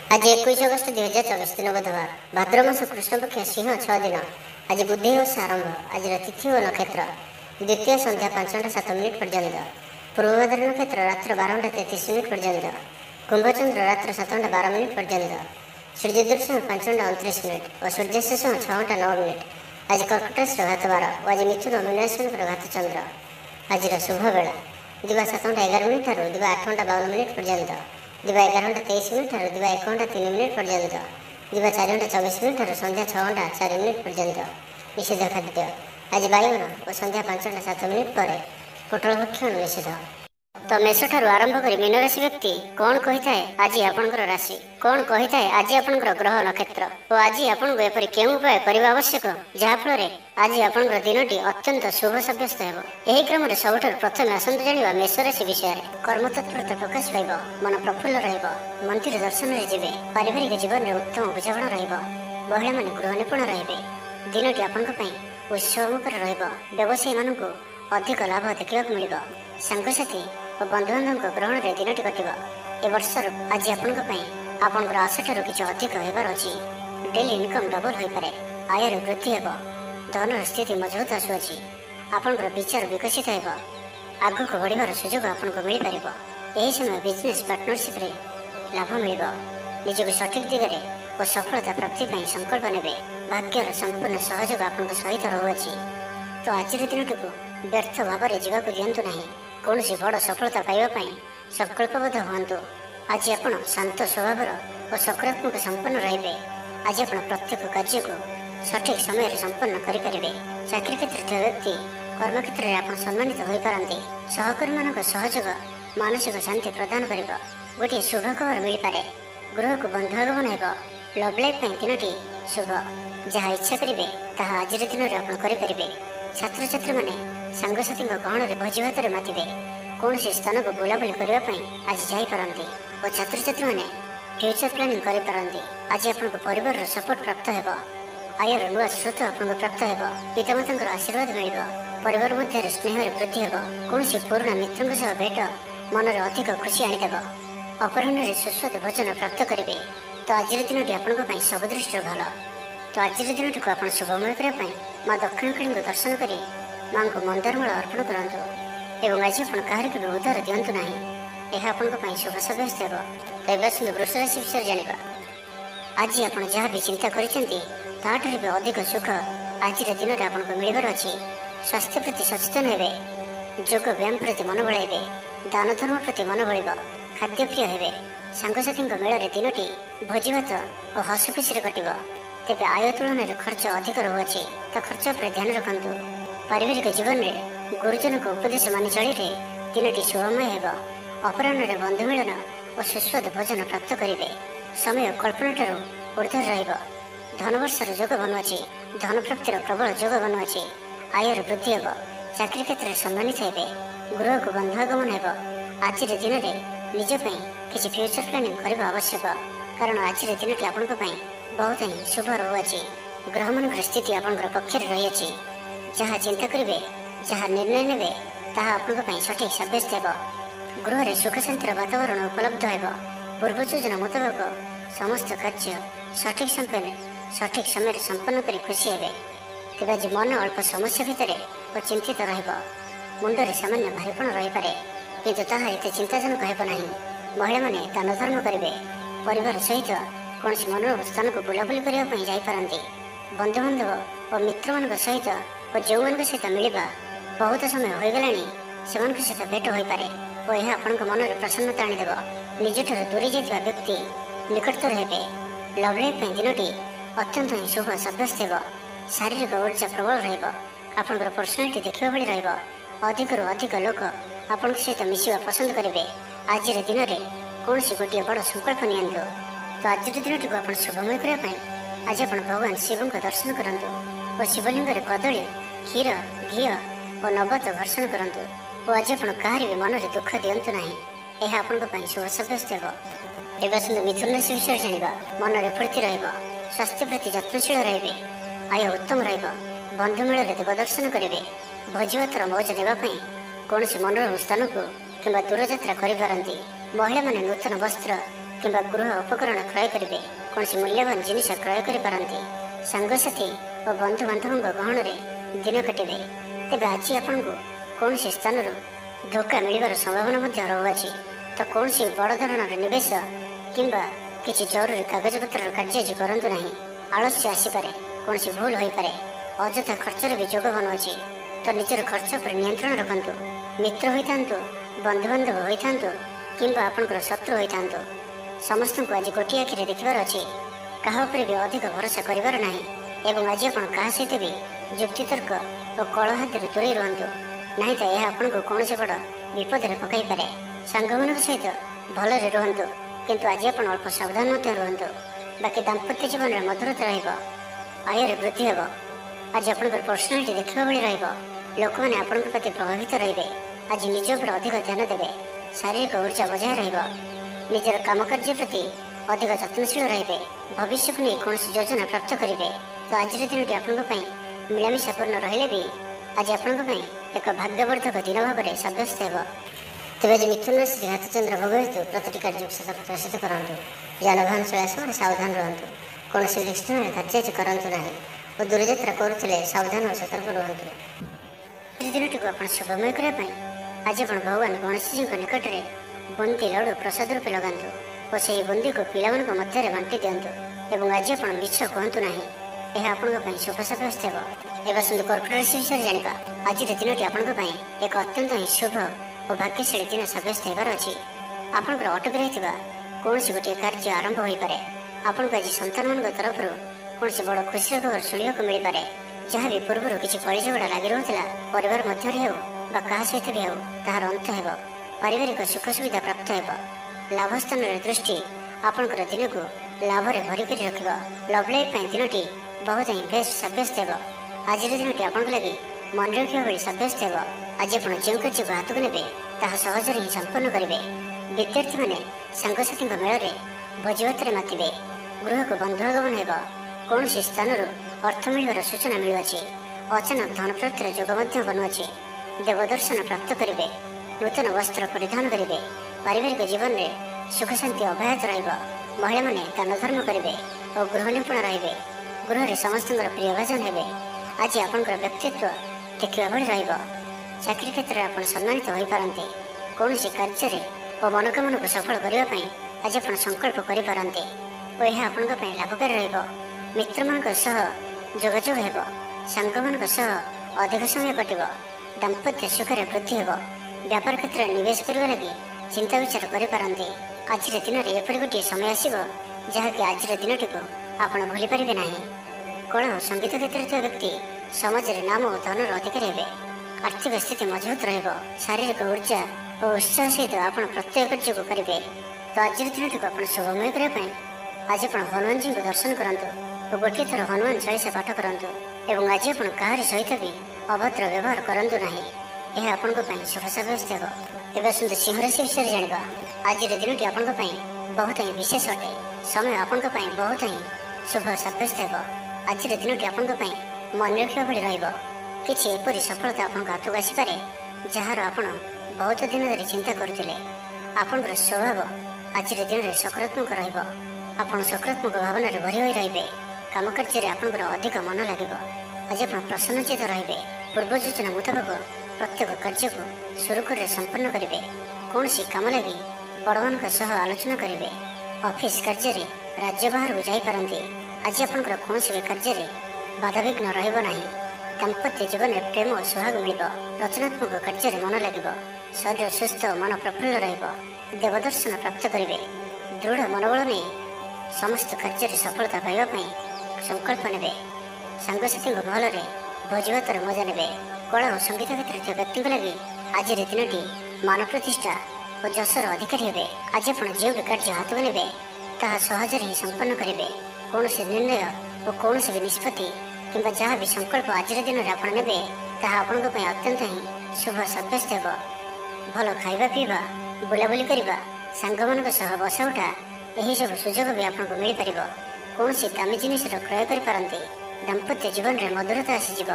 आज 21 अगस्त 2024 दिन बुधवार भाद्र मास कृष्णपक्ष सिंह 6 दिन। आज बुद्धि ओष आरंभ। आज तिथि और नक्षत्र द्वितीय संध्या 5:07 पर्यंत, पूर्वभाद्र नक्षत्र रात्र 12:33 पर्यंत, कुंभचंद्र रात्र 7:12 पर्यंत, सूर्य दर्शन 5:29 और सूर्यास्त 6:09। आज कर्कट घात 12 और आज मिथुन मीनाश्वी घात चंद्र। आज शुभ बेला दिवा 7:11 दिवा 8:52 पर्यंत, दिवा 11:23 दिवा 1:03 पर्यंत, दिवा 4:24 संध्या 6:04 पर्यंत। निषेध खाद्य आज बाइगण और संध्या 5:07 पर पोटल भक्षण निषेध। तो मेष ठारू आरंभ कर मीन राशि व्यक्ति कौन कही थाए आज आपणकर राशि, कौन कही थाए आज आपणकर ग्रह नक्षत्र और आज आपको एपरी केउं उपाय करने आवश्यक जहाँफल आज आपणकर दिनटी अत्यंत शुभ सब्यस्त हो। यही क्रम में सबुठ प्रथम आसतु जाना मेष राशि विषय में। कर्मतत्परता प्रकाश पाइब, मन प्रफुल्ल रहिब, मंदिर दर्शन में जीवे, पारिवारिक जीवन में उत्तम बुझामण रहिब, महिला माने गृह निपुण रहिबे। दिनटी आपंक उत्सव मुखर रहिब, व्यवसायी मानू अधिक लाभ देखा मिल, सांगसाथी और बंधुबांधव ग्रहण में दिनटी कटिब। ए वर्षर आज आपंकर आशा ठार किसी अधिक होबार अच्छी। डेली इनकम डबल हो पारे, आयर वृद्धि हो, धनर स्थिति मजबूत आसुअछि, आपंकर विचार विकसित हो, आगक बढ़िबार सुजोग आपको मिल पार। यही समय बिजनेस पार्टनरशिप रे लाभ मिल, निजक सठिक दिगरे और सफलता प्राप्ति संकल्प ने भाग्यर संपूर्ण सहयोग आपंक सहित रहुअछि। तो आज दिनटी व्यर्थ भाव में जावाक दिंतु ना, कौन बड़ सफलता पाइबा संकल्पबद्ध हूँ। आज आप शांत स्वभाव और सकारात्मक संपन्न रे। आज आप प्रत्येक कार्य को सठिक समय संपन्न करेंगे। चाकरी क्षेत्र व्यक्ति कर्मक्षेत्र में आप सम्मानित हो पारती। सहकर्मी मान सहयोग मानसिक शांति प्रदान कर गोटे शुभ खबर मिल पारे। गृह को बंधुआगमन हो, लव लाइफ दिनटी शुभ। जहाँ इच्छा करेंगे ताहा आज दिन में आप करेंगे। छात्र छात्री मैंने सांगसाथी गहन में भोजी भात मातिबे, कौन स्थान को बुलाबुली करने आज जापारती और छात्र छात्री मैंने फ्यूचर प्लानिंग करें। आज आपको परिवार सपोर्ट प्राप्त हो, आयर नुआ स्रोत आपको प्राप्त हो, पितामाता आशीर्वाद मिल, परिवार मध्य स्नेह वृद्धि हो, कौन पुराणा मित्रों सह भेट मन में अधिक खुशी आनीदेव। अपराह्न सुस्वाद भोजन प्राप्त करेंगे। तो आज दिन आपंक सब दृष्टि भल। तो आज दिन को आप शुभमय करने माँ दक्षिणकाली को दर्शन कर माँ को मंदारमाल अर्पण करूँ और आज आप क्या उधार दिंतु ना, यह आपंक शुभ सब्यस्त हो। तो आसतु वृष राशि विषय जाना। आज आप जहाँ भी चिंता कर अधिक सुख आज दिन में आपको मिलबार अच्छी। स्वास्थ्य प्रति सचेतन हे, योग व्यायाम प्रति मन बढ़ाइबे, दान धर्म प्रति मन बढ़, खाद्यप्रिय हे, सांगसाथी मेल दिनटी भोजी भात और हस खुशी कटिब। तेज आय तुलन में खर्च अधिक रहुअछि, तो खर्च पर ध्यान रखु। पारिवारिक जीवन में गुरुजन को उपदेश मानि चलिए दिनटी शुभमय हो। अपराह्न में बंधु मिलन और सुस्वाद भोजन प्राप्त करेंगे। समय कल्पना ठार ऊर्धर रहिब। धनवर्षर योग बनुअछि, धन प्राप्तिर प्रबल योग बनुअछि, आयर वृद्धि हो, चाकरी क्षेत्र में सम्मानित हे, गृह को बंधुआगमन हो। आज दिन में निजप किसी फ्यूचर प्लानिंग करने आवश्यक, कारण आज दिन आपंक बहुत ही शुभ रहुअछि। ग्रह मान स्थिति आपंकर पक्ष रही। जहाँ चिंता करेंगे, जहाँ निर्णय ने आपंक सठिक सब्यस्त हो। गृह में सुख शांतिर वातावरण उपलब्ध हो। पूर्व योजना मुताबक समस्त कार्य सठिक सठिक समय संपन्न कर खुशी हे। तेज आज मन अल्प समस्या भितर और चिंतित रुंडे सामान्य भारीपण रही पारे, किंतु ताहा एत चिंताजनक हेब ना। महिला माने दान धर्म करेंगे, परिवार सहित कौन मनोरम स्थान को बुलाबुली करने जापारती। बंधुबांधव और मित्र मान सहित और जो मान सहित मिलवा बहुत समय हो गला से सहित भेट हो पारे और यह आपण मन में प्रसन्नता आनीदेव। निज ठार दूरी जाता व्यक्ति निकटतर हे। लव लाइफ दिनटी अत्यंत ही शुभ सब्यस्त हो। शारीरिक ऊर्जा प्रबल रहा, पर्सनालिटी देखा भाई रहा, अधिक अधिक लोक आपण सहित मिसवा पसंद करेंगे। आज दिन में कौन गोटे बड़ संकल्प नियंतु। तो आज दिन को आप शुभमय करने आज आप भगवान शिव का दर्शन करूँ और शिवलिंग कदली क्षीर घी और नवत घर्षण करूँ और आज आप कहार भी मन में दुख दिंतु ना, यह आपंक शुभ सब्यस्त हो। एवं मिथुन राशि विषय जाना। मन में फूर्ति रहा, स्वास्थ्य प्रति जत्नशील रे, आय उत्तम बंधु मेल देव दर्शन करेंगे। भोजी भातर मौज देवाई कौन मनोरम स्थान को कि दूर यात्रा करें। महिला माने नूतन वस्त्र କିମ୍ବା ଗୃହ ଉପକରଣ କ୍ରୟ କରିବେ, କୌଣସି ମୂଲ୍ୟବାନ ଜିନିଷ କ୍ରୟ କରିପାରନ୍ତି, ସାଙ୍ଗସାଥୀ ଓ ବନ୍ଧୁବାନ୍ଧବଙ୍କ ଗହଣରେ ଦିନ କାଟିବେ। ତେବେ ଆଜି ଆପଣଙ୍କୁ କୌଣସି ସ୍ଥାନରୁ ଧୋକା ମିଳିବାର ସମ୍ଭାବନା ମଧ୍ୟ ରହୁଅଛି। ତ କୌଣସି ବଡ଼ ଧରଣର ନିବେଶ କିମ୍ବା କିଛି ଜରୁରୀ କାଗଜପତ୍ରର କାର୍ଯ୍ୟ ଆଜି କରନ୍ତୁ ନାହିଁ। ଆଳସ୍ୟ ଆସିପାରେ, କୌଣସି ଭୁଲ ହୋଇପାରେ, ଅଯଥା ଖର୍ଚ୍ଚର ବି ଯୋଗ ବନୁଅଛି। ତ ନିଜର ଖର୍ଚ୍ଚ ଉପରେ ନିୟନ୍ତ୍ରଣ ରଖନ୍ତୁ। ମିତ୍ର ହୋଇଥାନ୍ତୁ, ବନ୍ଧୁବାନ୍ଧବ ହୋଇଥାନ୍ତୁ କିମ୍ବା ଆପଣଙ୍କର ଶତ୍ରୁ ହୋଇଥାନ୍ତୁ, ସମସ୍ତଙ୍କୁ ଆଜି ଗୋଟିଏ ଆଖିରେ ଦେଖିବାର ଅଛି। କାହା ଉପରେ ବି ଅଧିକ ଭରସା କରିବାର ନାହିଁ। ଏବଂ ଆଜି ଆପଣ କାହା ସହିତ ବି ଯୁକ୍ତିତର୍କ ଓ କଳହାତରୁ ଦୂରେଇ ରୁହନ୍ତୁ, ନାହିଁ ତ ଏହା ଆପଣଙ୍କୁ କୌଣସି ବଡ଼ ବିପଦରେ ପକାଇପାରେ। ସାଙ୍ଗମାନଙ୍କ ସହିତ ଭଲରେ ରୁହନ୍ତୁ, କିନ୍ତୁ ଆଜି ଆପଣ ଅଳ୍ପ ସାବଧାନ ମଧ୍ୟ ରୁହନ୍ତୁ। ବାକି ଦାମ୍ପତ୍ୟ ଜୀବନରେ ମଧୁରତା ରହିବ, ଆୟରେ ବୃଦ୍ଧି ହେବ। ଆଜି ଆପଣଙ୍କର ପର୍ସନାଲିଟି ଦେଖିବା ଭଳି ରହିବ। ଲୋକମାନେ ଆପଣଙ୍କ ପ୍ରତି ପ୍ରଭାବିତ ରହିବେ। ଆଜି ନିଜ ଉପରେ ଅଧିକ ଧ୍ୟାନ ଦେବେ। ଶାରୀରିକ ଊର୍ଜା ବଜାୟ ରହିବ। ନିଜର କାମକାର୍ଯ୍ୟ ପ୍ରତି ଅଧିକ ଯତ୍ନଶୀଳ ରହିବେ। ଭବିଷ୍ୟକୁ ନେଇ କୌଣସି ଯୋଜନା ପ୍ରାପ୍ତ କରିବେ। ତ ଆଜିର ଦିନଟି ଆପଣଙ୍କ ପାଇଁ ମିଳାମିଶାପୂର୍ଣ୍ଣ ରହିଲେ ବି ଆଜି ଆପଣଙ୍କ ପାଇଁ ଏକ ଭାଗ୍ୟବର୍ଦ୍ଧକ ଦିନ ଭାବରେ ସାବ୍ୟସ୍ତ ହେବ। ତେବେ ଆଜି ମିଥୁନ ରାଶିରେ ହାତଚନ୍ଦ୍ର ଭୋଗ ହେତୁ ପ୍ରତିଟି କାର୍ଯ୍ୟକୁ ପ୍ରସିଦ୍ଧ କରନ୍ତୁ। ଯାନବାହନ ଚଳାଇବା ସମୟରେ ସାବଧାନ ରୁହନ୍ତୁ। କୌଣସି ଲିଷ୍ଟନରେ କାର୍ଯ୍ୟ ଆଜି କରନ୍ତୁ ନାହିଁ ଓ ଦୂରଯାତ୍ରା କରୁଥିଲେ ସାବଧାନ ଓ ସତର୍କ ରୁହନ୍ତୁ। ଆଜି ଦିନଟିକୁ ଆପଣ ଶୁଭମୟ କରିବା ପାଇଁ ଆଜି ଆପଣ ଭଗବାନ ଗଣେଶଜୀଙ୍କ ନିକଟରେ ବୁନ୍ଦି ଲଡ଼ୁ ପ୍ରସାଦ ରୂପେ ଲଗାନ୍ତୁ ଓ ସେହି ବୁନ୍ଦିକୁ ପିଲାମାନଙ୍କ ମଧ୍ୟରେ ବାଣ୍ଟି ଦିଅନ୍ତୁ। ଏବଂ ଆଜି ଆପଣ ମିଛ କୁହନ୍ତୁ ନାହିଁ, ଏହା ଆପଣଙ୍କ ପାଇଁ ଶୁଭ ସାବ୍ୟସ୍ତ ହେବ। ଏବେ ଆସନ୍ତୁ କର୍କଟ ରାଶି ବିଷୟରେ ଜାଣିବା। ଆଜିର ଦିନଟି ଆପଣଙ୍କ ପାଇଁ ଏକ ଅତ୍ୟନ୍ତ ହିଁ ଶୁଭ ଓ ଭାଗ୍ୟଶାଳୀ ଦିନ ସାବ୍ୟସ୍ତ ହେବାର ଅଛି। ଆପଣଙ୍କର ଅଟକି ରହିଥିବା କୌଣସି ଗୋଟିଏ କାର୍ଯ୍ୟ ଆରମ୍ଭ ହୋଇପାରେ। ଆପଣଙ୍କୁ ଆଜି ସନ୍ତାନମାନଙ୍କ ତରଫରୁ କୌଣସି ବଡ଼ ଖୁସିର ଖବର ଶୁଣିବାକୁ ମିଳିପାରେ। ଯାହା ବି ପୂର୍ବରୁ କିଛି କଳିଝଗଡ଼ା ଲାଗି ରହୁଥିଲା, ପରିବାର ମଧ୍ୟରେ ହେଉ ବା କାହା ସହିତ ବି ହେଉ, ତାହାର ଅନ୍ତ ହେବ। ପାରିବାରିକ ସୁଖ ସୁବିଧା ପ୍ରାପ୍ତ ହେବ। ଲାଭ ସ୍ଥାନରେ ଦୃଷ୍ଟି ଆପଣଙ୍କର ଦିନକୁ ଲାଭରେ ଭରିକରି ରଖିବ। ଲଭ୍ ଲାଇଫ୍ ପାଇଁ ଦିନଟି ବହୁତ ହିଁ ବେଷ୍ଟ ସାବ୍ୟସ୍ତ ହେବ। ଆଜିର ଦିନଟି ଆପଣଙ୍କ ଲାଗି ମନେ ରଖିବା ଭଳି ସାବ୍ୟସ୍ତ ହେବ। ଆଜି ଆପଣ ଯେଉଁ କାର୍ଯ୍ୟକୁ ହାତକୁ ନେବେ ତାହା ସହଜରେ ହିଁ ସମ୍ପନ୍ନ କରିବେ। ବିଦ୍ୟାର୍ଥୀମାନେ ସାଙ୍ଗସାଥୀଙ୍କ ମେଳରେ ଭୋଜିଭାତରେ ମାତିବେ। ଗୃହକୁ ବନ୍ଧୁ ଆଗମନ ହେବ। କୌଣସି ସ୍ଥାନରୁ ଅର୍ଥ ମିଳିବାର ସୂଚନା ମିଳୁଅଛି। ଅଚାନକ ଧନ ପ୍ରାପ୍ତିର ଯୋଗ ମଧ୍ୟ ବନୁଅଛି। ଦେବଦର୍ଶନ ପ୍ରାପ୍ତ କରିବେ। ନୂତନ ବସ୍ତ୍ର ପରିଧାନ କରିବେ। ପାରିବାରିକ ଜୀବନରେ ସୁଖ ଶାନ୍ତି ଅବ୍ୟାହତ ରହିବ। ମହିଳାମାନେ ଦାନ ଧର୍ମ କରିବେ ଓ ଗୃହ ନିପୁଣ ରହିବେ। ଗୃହରେ ସମସ୍ତଙ୍କର ପ୍ରିୟ ଭାଜନ ହେବେ। ଆଜି ଆପଣଙ୍କର ବ୍ୟକ୍ତିତ୍ୱ ଦେଖିବା ଭଳି ରହିବ। ଚାକିରି କ୍ଷେତ୍ରରେ ଆପଣ ସମ୍ମାନିତ ହୋଇପାରନ୍ତି। କୌଣସି କାର୍ଯ୍ୟରେ ଓ ମନୋକାମନାକୁ ସଫଳ କରିବା ପାଇଁ ଆଜି ଆପଣ ସଂକଳ୍ପ କରିପାରନ୍ତି ଓ ଏହା ଆପଣଙ୍କ ପାଇଁ ଲାଭକାରୀ ରହିବ। ମିତ୍ରମାନଙ୍କ ସହ ଯୋଗାଯୋଗ ହେବ। ସାଙ୍ଗମାନଙ୍କ ସହ ଅଧିକ ସମୟ କଟିବ। ଦାମ୍ପତ୍ୟ ସୁଖରେ ବୃଦ୍ଧି ହେବ। ବ୍ୟାପାର କ୍ଷେତ୍ରରେ ନିବେଶ କରିବା ଲାଗି ଚିନ୍ତା ବିଚାର କରିପାରନ୍ତି। ଆଜିର ଦିନରେ ଏପରି ଗୋଟିଏ ସମୟ ଆସିବ ଯାହାକି ଆଜିର ଦିନଟିକୁ ଆପଣ ଭୁଲିପାରିବେ ନାହିଁ। କଳା ଓ ସଙ୍ଗୀତ କ୍ଷେତ୍ରରେ ଥିବା ବ୍ୟକ୍ତି ସମାଜରେ ନାମ ଓ ଧନର ଅଧିକାରୀ ହେବେ। ଆର୍ଥିକ ସ୍ଥିତି ମଜବୁତ ରହିବ। ଶାରୀରିକ ଊର୍ଜା ଓ ଉତ୍ସାହ ସହିତ ଆପଣ ପ୍ରତ୍ୟେକ କାର୍ଯ୍ୟକୁ କରିବେ। ତ ଆଜିର ଦିନଟିକୁ ଆପଣ ଶୁଭମୟ କରିବା ପାଇଁ ଆଜି ଆପଣ ହନୁମାନଜୀଙ୍କୁ ଦର୍ଶନ କରନ୍ତୁ ଓ ଗୋଟିଏ ଥର ହନୁମାନ ଚାଳିଶା ପାଠ କରନ୍ତୁ। ଏବଂ ଆଜି ଆପଣ କାହାରି ସହିତ ବି ଅଭଦ୍ର ବ୍ୟବହାର କରନ୍ତୁ ନାହିଁ। ଏହା ଆପଣଙ୍କ ପାଇଁ ଶୁଭ ସାବ୍ୟସ୍ତ ହେବ। ଏବେ ଆସନ୍ତୁ ସିଂହ ରାଶି ବିଷୟରେ ଜାଣିବା। ଆଜିର ଦିନଟି ଆପଣଙ୍କ ପାଇଁ ବହୁତ ହିଁ ବିଶେଷ ଅଟେ। ସମୟ ଆପଣଙ୍କ ପାଇଁ ବହୁତ ହିଁ ଶୁଭ ସାବ୍ୟସ୍ତ ହେବ। ଆଜିର ଦିନଟି ଆପଣଙ୍କ ପାଇଁ ମନେ ରଖିବା ଭଳି ରହିବ। କିଛି ଏପରି ସଫଳତା ଆପଣଙ୍କ ହାତକୁ ଆସିପାରେ ଯାହାର ଆପଣ ବହୁତ ଦିନ ଧରି ଚିନ୍ତା କରୁଥିଲେ। ଆପଣଙ୍କର ସ୍ୱଭାବ ଆଜିର ଦିନରେ ସକାରାତ୍ମକ ରହିବ। ଆପଣ ସକାରାତ୍ମକ ଭାବନାରେ ଭରି ହୋଇ ରହିବେ। କାମକାର୍ଯ୍ୟରେ ଆପଣଙ୍କର ଅଧିକ ମନ ଲାଗିବ। ଆଜି ଆପଣ ପ୍ରସନ୍ନଚିତ ରହିବେ। ପୂର୍ବ ଯୋଜନା ମୁତାବକ ପ୍ରତ୍ୟେକ କାର୍ଯ୍ୟକୁ ସୁରୁଖୁରୁରେ ସମ୍ପନ୍ନ କରିବେ। କୌଣସି କାମ ଲାଗି ବଡ଼ମାନଙ୍କ ସହ ଆଲୋଚନା କରିବେ। ଅଫିସ କାର୍ଯ୍ୟରେ ରାଜ୍ୟ ବାହାରକୁ ଯାଇପାରନ୍ତି। ଆଜି ଆପଣଙ୍କର କୌଣସି ବି କାର୍ଯ୍ୟରେ ବାଧାବିଘ୍ନ ରହିବ ନାହିଁ। ଦାମ୍ପତ୍ୟ ଜୀବନରେ ପ୍ରେମ ଓ ସୁହାଗ ମିଳିବ। ରଚନାତ୍ମକ କାର୍ଯ୍ୟରେ ମନ ଲାଗିବ। ଶରୀର ସୁସ୍ଥ ଓ ମନ ପ୍ରଫୁଲ୍ଲ ରହିବ। ଦେବଦର୍ଶନ ପ୍ରାପ୍ତ କରିବେ। ଦୃଢ଼ ମନୋବଳ ନେଇ ସମସ୍ତ କାର୍ଯ୍ୟରେ ସଫଳତା ପାଇବା ପାଇଁ ସଂକଳ୍ପ ନେବେ। ସାଙ୍ଗସାଥୀଙ୍କ ମହଲରେ ଭୋଜିଭାତର ମଜା ନେବେ। କଳା ଓ ସଙ୍ଗୀତ କ୍ଷେତ୍ରରେ ଥିବା ବ୍ୟକ୍ତିଙ୍କ ଲାଗି ଆଜିର ଦିନଟି ମାନ ପ୍ରତିଷ୍ଠା ଓ ଯଶର ଅଧିକାରୀ ହେବେ। ଆଜି ଆପଣ ଯେଉଁ ବି କାର୍ଯ୍ୟ ହାତକୁ ନେବେ ତାହା ସହଜରେ ହିଁ ସମ୍ପନ୍ନ କରିବେ। କୌଣସି ନିର୍ଣ୍ଣୟ ଓ କୌଣସି ବି ନିଷ୍ପତ୍ତି କିମ୍ବା ଯାହା ବି ସଂକଳ୍ପ ଆଜିର ଦିନରେ ଆପଣ ନେବେ ତାହା ଆପଣଙ୍କ ପାଇଁ ଅତ୍ୟନ୍ତ ହିଁ ଶୁଭ ସାବ୍ୟସ୍ତ ହେବ। ଭଲ ଖାଇବା ପିଇବା, ବୁଲାବୁଲି କରିବା, ସାଙ୍ଗମାନଙ୍କ ସହ ବସା ଉଠା, ଏହିସବୁ ସୁଯୋଗ ବି ଆପଣଙ୍କୁ ମିଳିପାରିବ। କୌଣସି ଦାମୀ ଜିନିଷର କ୍ରୟ କରିପାରନ୍ତି। ଦାମ୍ପତ୍ୟ ଜୀବନରେ ମଧୁରତା ଆସିଯିବ।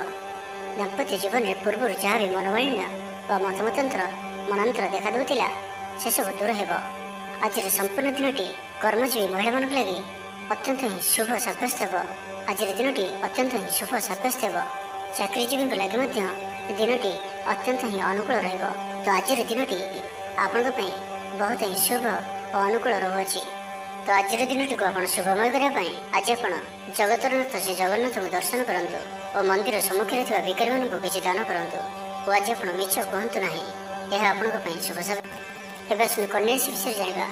ଦାମ୍ପତ୍ୟ ଜୀବନରେ ପୂର୍ବରୁ ଯାହା ବି ମନୋମାଳିନ୍ୟ ବା ମତାମତାନ୍ତର ମନାନ୍ତର ଦେଖାଦେଉଥିଲା ସେସବୁ ଦୂର ହେବ। ଆଜିର ସମ୍ପୂର୍ଣ୍ଣ ଦିନଟି କର୍ମଜୀବୀ ମହିଳାମାନଙ୍କ ଲାଗି ଅତ୍ୟନ୍ତ ହିଁ ଶୁଭ ସାବ୍ୟସ୍ତ ହେବ। ଆଜିର ଦିନଟି ଅତ୍ୟନ୍ତ ହିଁ ଶୁଭ ସାବ୍ୟସ୍ତ ହେବ। ଚାକିରିଜୀବୀଙ୍କ ଲାଗି ମଧ୍ୟ ଦିନଟି ଅତ୍ୟନ୍ତ ହିଁ ଅନୁକୂଳ ରହିବ। ତ ଆଜିର ଦିନଟି ଆପଣଙ୍କ ପାଇଁ ବହୁତ ହିଁ ଶୁଭ ଓ ଅନୁକୂଳ ରହୁଅଛି। ତ ଆଜିର ଦିନଟିକୁ ଆପଣ ଶୁଭମୟ କରିବା ପାଇଁ ଆଜି ଆପଣ ଜଗତର ନାଥ ଶ୍ରୀ ଜଗନ୍ନାଥଙ୍କୁ ଦର୍ଶନ କରନ୍ତୁ ଓ ମନ୍ଦିର ସମ୍ମୁଖରେ ଥିବା ଭିକାରୀମାନଙ୍କୁ କିଛି ଦାନ କରନ୍ତୁ ଓ ଆଜି ଆପଣ ମିଛ କୁହନ୍ତୁ ନାହିଁ। ଏହା ଆପଣଙ୍କ ପାଇଁ ଶୁଭ ସାବ୍ୟସ୍ତ। ଏବେ ଆସନ୍ତୁ କନ୍ୟା ରାଶି ବିଷୟରେ ଜାଣିବା।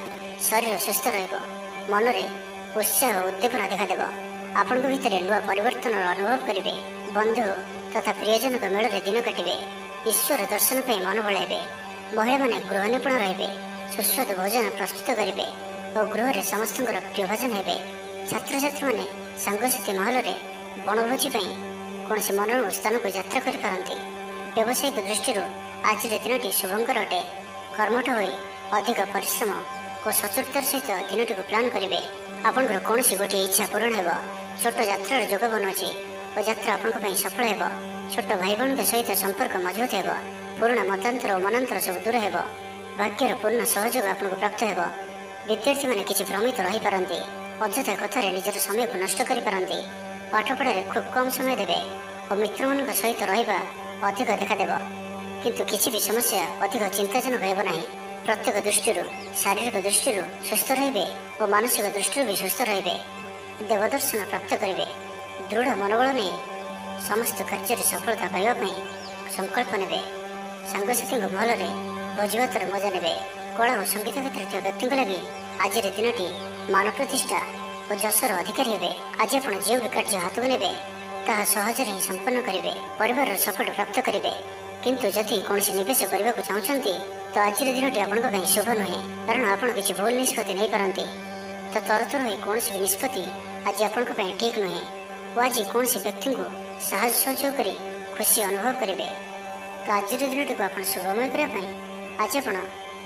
ଶରୀର ସୁସ୍ଥ ରହିବ, ମନରେ ଉତ୍ସାହ ଓ ଉଦ୍ଦୀପନା ଦେଖାଦେବ। ଆପଣଙ୍କ ଭିତରେ ନୂଆ ପରିବର୍ତ୍ତନର ଅନୁଭବ କରିବେ। ବନ୍ଧୁ ତଥା ପ୍ରିୟଜନଙ୍କ ମେଳରେ ଦିନ କାଟିବେ। ଈଶ୍ୱର ଦର୍ଶନ ପାଇଁ ମନ ବଳାଇବେ। ମହିଳାମାନେ ଗୃହ ନିପୁଣ ରହିବେ। ସୁସ୍ୱାଦୁ ଭୋଜନ ପ୍ରସ୍ତୁତ କରିବେ ଓ ଗୃହରେ ସମସ୍ତଙ୍କର ପ୍ରିୟ ଭୋଜନ ହେବେ। ଛାତ୍ରଛାତ୍ରୀମାନେ ସାଙ୍ଗସାଥି ମହଲରେ ବଣଭୋଜି ପାଇଁ କୌଣସି ମନୋରମ ସ୍ଥାନକୁ ଯାତ୍ରା କରିପାରନ୍ତି। ବ୍ୟବସାୟିକ ଦୃଷ୍ଟିରୁ ଆଜିର ଦିନଟି ଶୁଭଙ୍କର ଅଟେ। କର୍ମଠ ହୋଇ ଅଧିକ ପରିଶ୍ରମ ଓ ସଚୋଟତାର ସହିତ ଦିନଟିକୁ ପ୍ଲାନ୍ କରିବେ। ଆପଣଙ୍କର କୌଣସି ଗୋଟିଏ ଇଚ୍ଛା ପୂରଣ ହେବ। ଛୋଟ ଯାତ୍ରାର ଯୋଗ ବନୁଅଛି ଓ ଯାତ୍ରା ଆପଣଙ୍କ ପାଇଁ ସଫଳ ହେବ। ଛୋଟ ଭାଇ ଭଉଣୀଙ୍କ ସହିତ ସମ୍ପର୍କ ମଜବୁତ ହେବ। ପୁରୁଣା ମତାନ୍ତର ଓ ମନାନ୍ତର ସବୁ ଦୂର ହେବ। ଭାଗ୍ୟର ପୂର୍ଣ୍ଣ ସହଯୋଗ ଆପଣଙ୍କୁ ପ୍ରାପ୍ତ ହେବ। ବିଦ୍ୟାର୍ଥୀମାନେ କିଛି ଭ୍ରମିତ ରହିପାରନ୍ତି। ଅଯଥା କଥାରେ ନିଜର ସମୟକୁ ନଷ୍ଟ କରିପାରନ୍ତି। ପାଠପଢ଼ାରେ ଖୁବ୍ କମ୍ ସମୟ ଦେବେ ଓ ମିତ୍ରମାନଙ୍କ ସହିତ ରହିବା ଅଧିକ ଦେଖାଦେବ। କିନ୍ତୁ କିଛି ବି ସମସ୍ୟା ଅଧିକ ଚିନ୍ତାଜନକ ହେବ ନାହିଁ। ପ୍ରତ୍ୟେକ ଦୃଷ୍ଟିରୁ ଶାରୀରିକ ଦୃଷ୍ଟିରୁ ସୁସ୍ଥ ରହିବେ ଓ ମାନସିକ ଦୃଷ୍ଟିରୁ ବି ସୁସ୍ଥ ରହିବେ। ଦେବଦର୍ଶନ ପ୍ରାପ୍ତ କରିବେ। ଦୃଢ଼ ମନୋବଳ ନେଇ ସମସ୍ତ କାର୍ଯ୍ୟରେ ସଫଳତା ପାଇବା ପାଇଁ ସଂକଳ୍ପ ନେବେ। ସାଙ୍ଗସାଥୀଙ୍କ ମହଲରେ ଭୋଜିଭାତର ମଜା ନେବେ। କଳା ଓ ସଙ୍ଗୀତ କ୍ଷେତ୍ରରେ ଥିବା ବ୍ୟକ୍ତିଙ୍କ ଲାଗି ଆଜିର ଦିନଟି ମାନ ପ୍ରତିଷ୍ଠା ଓ ଯଶର ଅଧିକାରୀ ହେବେ। ଆଜି ଆପଣ ଯେଉଁ ବି କାର୍ଯ୍ୟ ହାତକୁ ନେବେ ତାହା ସହଜରେ ହିଁ ସମ୍ପନ୍ନ କରିବେ। ପରିବାରର ସଫଳତା ପ୍ରାପ୍ତ କରିବେ। କିନ୍ତୁ ଯଦି କୌଣସି ନିବେଶ କରିବାକୁ ଚାହୁଁଛନ୍ତି ତ ଆଜିର ଦିନଟି ଆପଣଙ୍କ ପାଇଁ ଶୁଭ ନୁହେଁ, କାରଣ ଆପଣ କିଛି ଭୁଲ ନିଷ୍ପତ୍ତି ନେଇପାରନ୍ତି। ତ ତରତର ହୋଇ କୌଣସି ବି ନିଷ୍ପତ୍ତି ଆଜି ଆପଣଙ୍କ ପାଇଁ ଠିକ୍ ନୁହେଁ ଓ ଆଜି କୌଣସି ବ୍ୟକ୍ତିଙ୍କୁ ସାହାଯ୍ୟ ସହଯୋଗ କରି ଖୁସି ଅନୁଭବ କରିବେ। ତ ଆଜିର ଦିନଟିକୁ ଆପଣ ଶୁଭମୟ କରିବା ପାଇଁ ଆଜି ଆପଣ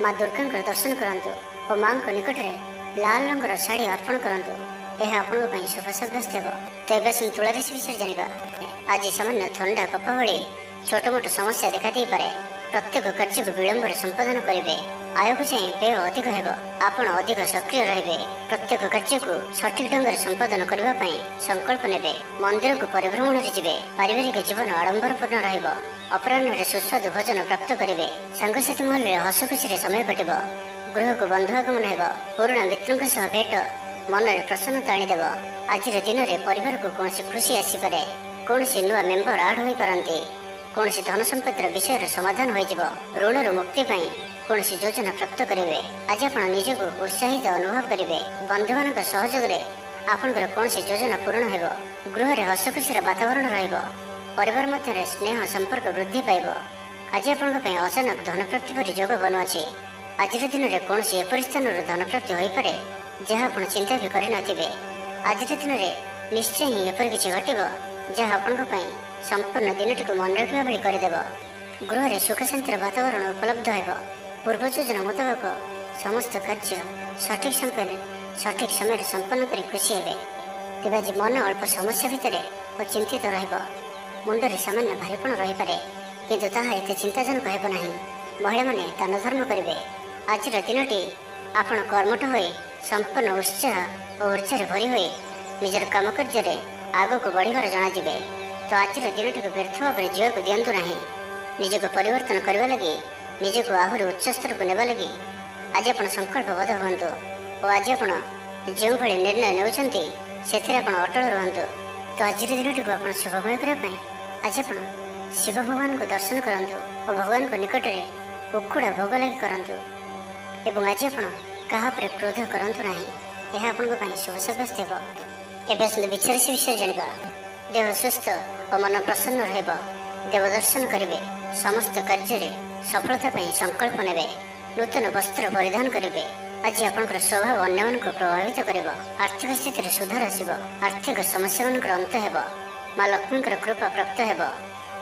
ମା ଦୁର୍ଗାଙ୍କର ଦର୍ଶନ କରନ୍ତୁ ଓ ମାଙ୍କ ନିକଟରେ ଲାଲ ରଙ୍ଗର ଶାଢ଼ୀ ଅର୍ପଣ କରନ୍ତୁ। ଏହା ଆପଣଙ୍କ ପାଇଁ ଶୁଭ ସାବ୍ୟସ୍ତ ହେବ। ତ ଏବେ ଆସନ୍ତୁ ତୁଳା ରାଶି ବିଷୟରେ ଜାଣିବା। ଆଜି ସାମାନ୍ୟ ଥଣ୍ଡା କଫ ଭଳି ଛୋଟ ମୋଟ ସମସ୍ୟା ଦେଖାଦେଇପାରେ। ପ୍ରତ୍ୟେକ କାର୍ଯ୍ୟକୁ ବିଳମ୍ବରେ ସମ୍ପାଦନ କରିବେ। ଆୟକୁ ଚାହିଁ ବ୍ୟୟ ଅଧିକ ହେବ। ଆପଣ ଅଧିକ ସକ୍ରିୟ ରହିବେ। ପ୍ରତ୍ୟେକ କାର୍ଯ୍ୟକୁ ସଠିକ ଢଙ୍ଗରେ ସମ୍ପାଦନ କରିବା ପାଇଁ ସଂକଳ୍ପ ନେବେ। ମନ୍ଦିରକୁ ପରିଭ୍ରମଣରେ ଯିବେ। ପାରିବାରିକ ଜୀବନ ଆଡମ୍ବରପୂର୍ଣ୍ଣ ରହିବ। ଅପରାହ୍ନରେ ସୁସ୍ୱାଦୁ ଭୋଜନ ପ୍ରାପ୍ତ କରିବେ। ସାଙ୍ଗସାଥି ମହଲରେ ହସ ଖୁସିରେ ସମୟ କଟିବ। ଗୃହକୁ ବନ୍ଧୁ ଆଗମନ ହେବ। ପୁରୁଣା ମିତ୍ରଙ୍କ ସହ ଭେଟ ମନରେ ପ୍ରସନ୍ନତା ଆଣିଦେବ। ଆଜିର ଦିନରେ ପରିବାରକୁ କୌଣସି ଖୁସି ଆସିପାରେ। କୌଣସି ନୂଆ ମେମ୍ବର ଆଡ୍ ହୋଇପାରନ୍ତି। କୌଣସି ଧନ ସମ୍ପତ୍ତିର ବିଷୟରେ ସମାଧାନ ହୋଇଯିବ। ଋଣରୁ ମୁକ୍ତି ପାଇଁ କୌଣସି ଯୋଜନା ପ୍ରାପ୍ତ କରିବେ। ଆଜି ଆପଣ ନିଜକୁ ଉତ୍ସାହିତ ଅନୁଭବ କରିବେ। ବନ୍ଧୁମାନଙ୍କ ସହଯୋଗରେ ଆପଣଙ୍କର କୌଣସି ଯୋଜନା ପୂରଣ ହେବ। ଗୃହରେ ହସ ଖୁସିର ବାତାବରଣ ରହିବ। ପରିବାର ମଧ୍ୟରେ ସ୍ନେହ ସମ୍ପର୍କ ବୃଦ୍ଧି ପାଇବ। ଆଜି ଆପଣଙ୍କ ପାଇଁ ଅଚାନକ ଧନପ୍ରାପ୍ତି ପରି ଯୋଗ ବନୁଅଛି। ଆଜିର ଦିନରେ କୌଣସି ଏପରି ସ୍ଥାନରୁ ଧନପ୍ରାପ୍ତି ହୋଇପାରେ ଯାହା ଆପଣ ଚିନ୍ତା ବି କରିନଥିବେ। ଆଜିର ଦିନରେ ନିଶ୍ଚୟ ହିଁ ଏପରି କିଛି ଘଟିବ ଯାହା ଆପଣଙ୍କ ପାଇଁ ସମ୍ପୂର୍ଣ୍ଣ ଦିନଟିକୁ ମନେ ରଖିବା ଭଳି କରିଦେବ। ଗୃହରେ ସୁଖ ଶାନ୍ତିର ବାତାବରଣ ଉପଲବ୍ଧ ହେବ। ପୂର୍ବ ଯୋଜନା ମୁତାବକ ସମସ୍ତ କାର୍ଯ୍ୟ ସଠିକ ସମୟରେ ସମ୍ପନ୍ନ କରି ଖୁସି ହେବେ। ତେବେ ଆଜି ମନ ଅଳ୍ପ ସମସ୍ୟା ଭିତରେ ଓ ଚିନ୍ତିତ ରହିବ। ମୁଣ୍ଡରେ ସାମାନ୍ୟ ଭାରୀପଣ ରହିପାରେ, କିନ୍ତୁ ତାହା ଏତେ ଚିନ୍ତାଜନକ ହେବ ନାହିଁ। ମହିଳାମାନେ ଦାନ ଧର୍ମ କରିବେ। ଆଜିର ଦିନଟି ଆପଣ କର୍ମଠ ହୋଇ ସମ୍ପୂର୍ଣ୍ଣ ଉତ୍ସାହ ଓ ଉର୍ଜାରେ ଭରି ହୋଇ ନିଜର କାମ କାର୍ଯ୍ୟରେ ଆଗକୁ ବଢ଼ିବାର ଜଣାଯିବେ। ତ ଆଜିର ଦିନଟିକୁ ବ୍ୟର୍ଥ ଭାବରେ ଯିବାକୁ ଦିଅନ୍ତୁ ନାହିଁ। ନିଜକୁ ପରିବର୍ତ୍ତନ କରିବା ଲାଗି, ନିଜକୁ ଆହୁରି ଉଚ୍ଚ ସ୍ତରକୁ ନେବା ଲାଗି ଆଜି ଆପଣ ସଂକଳ୍ପବଦ୍ଧ ହୁଅନ୍ତୁ ଓ ଆଜି ଆପଣ ଯେଉଁଭଳି ନିର୍ଣ୍ଣୟ ନେଉଛନ୍ତି ସେଥିରେ ଆପଣ ଅଟଳ ରୁହନ୍ତୁ। ତ ଆଜିର ଦିନଟିକୁ ଆପଣ ଶୁଭମୟ କରିବା ପାଇଁ ଆଜି ଆପଣ ଶିବ ଭଗବାନଙ୍କୁ ଦର୍ଶନ କରନ୍ତୁ ଓ ଭଗବାନଙ୍କ ନିକଟରେ ଉଖୁଡ଼ା ଭୋଗ ଲାଗି କରନ୍ତୁ। ଏବଂ ଆଜି ଆପଣ କାହା ଉପରେ କ୍ରୋଧ କରନ୍ତୁ ନାହିଁ। ଏହା ଆପଣଙ୍କ ପାଇଁ ଶୁଭ ସାବ୍ୟସ୍ତ ହେବ। ଏବେ ଆସନ୍ତୁ ବିଛା ରାଶି ବିଷୟରେ ଜାଣିବା। ଦେହ ସୁସ୍ଥ ଓ ମନ ପ୍ରସନ୍ନ ରହିବ। ଦେବ ଦର୍ଶନ କରିବେ। ସମସ୍ତ କାର୍ଯ୍ୟରେ ସଫଳତା ପାଇଁ ସଂକଳ୍ପ ନେବେ। ନୂତନ ବସ୍ତ୍ର ପରିଧାନ କରିବେ। ଆଜି ଆପଣଙ୍କର ସ୍ୱଭାବ ଅନ୍ୟମାନଙ୍କୁ ପ୍ରଭାବିତ କରିବ। ଆର୍ଥିକ ସ୍ଥିତିରେ ସୁଧାର ଆସିବ। ଆର୍ଥିକ ସମସ୍ୟାମାନଙ୍କର ଅନ୍ତ ହେବ। ମା ଲକ୍ଷ୍ମୀଙ୍କର କୃପା ପ୍ରାପ୍ତ ହେବ।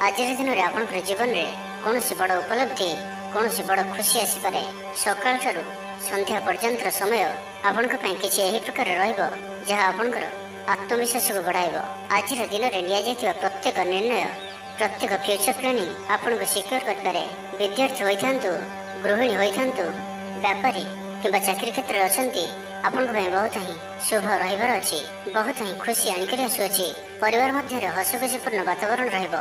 ଆଜିର ଦିନରେ ଆପଣଙ୍କର ଜୀବନରେ କୌଣସି ବଡ଼ ଉପଲବ୍ଧି, କୌଣସି ବଡ଼ ଖୁସି ଆସିପାରେ। ସକାଳ ଠାରୁ ସନ୍ଧ୍ୟା ପର୍ଯ୍ୟନ୍ତର ସମୟ ଆପଣଙ୍କ ପାଇଁ କିଛି ଏହି ପ୍ରକାର ରହିବ ଯାହା ଆପଣଙ୍କର ଆତ୍ମବିଶ୍ୱାସକୁ ବଢ଼ାଇବ। ଆଜିର ଦିନରେ ନିଆଯାଇଥିବା ପ୍ରତ୍ୟେକ ନିର୍ଣ୍ଣୟ, ପ୍ରତ୍ୟେକ ଫ୍ୟୁଚର ପ୍ଲାନିଂ ଆପଣଙ୍କୁ ସିକ୍ୟୁର କରିପାରେ। ବିଦ୍ୟାର୍ଥୀ ହୋଇଥାନ୍ତୁ, ଗୃହିଣୀ ହୋଇଥାନ୍ତୁ, ବ୍ୟାପାରୀ କିମ୍ବା ଚାକିରି କ୍ଷେତ୍ରରେ ଅଛନ୍ତି, ଆପଣଙ୍କ ପାଇଁ ବହୁତ ହିଁ ଶୁଭ ରହିବାର ଅଛି। ବହୁତ ହିଁ ଖୁସି ଆଣିକରି ଆସୁଅଛି। ପରିବାର ମଧ୍ୟରେ ହସଖୁସିପୂର୍ଣ୍ଣ ବାତାବରଣ ରହିବ।